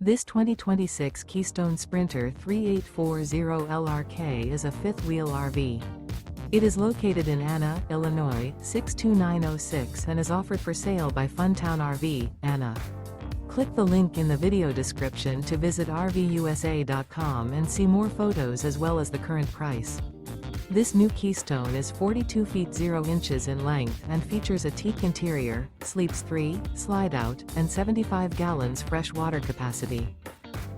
This 2026 Keystone Sprinter 3840LRK is a fifth-wheel RV. It is located in Anna, Illinois, 62906 and is offered for sale by Funtown RV, Anna. Click the link in the video description to visit RVUSA.com and see more photos as well as the current price. This new Keystone is 42 feet 0 inches in length and features a teak interior, sleeps 3, slide-out, and 75 gallons fresh water capacity.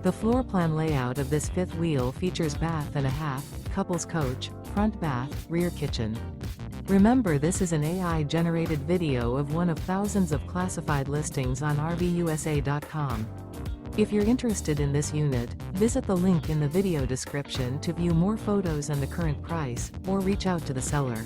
The floor plan layout of this fifth wheel features bath and a half, couples coach, front bath, rear kitchen. Remember, this is an AI-generated video of one of thousands of classified listings on RVUSA.com. If you're interested in this unit, visit the link in the video description to view more photos and the current price, or reach out to the seller.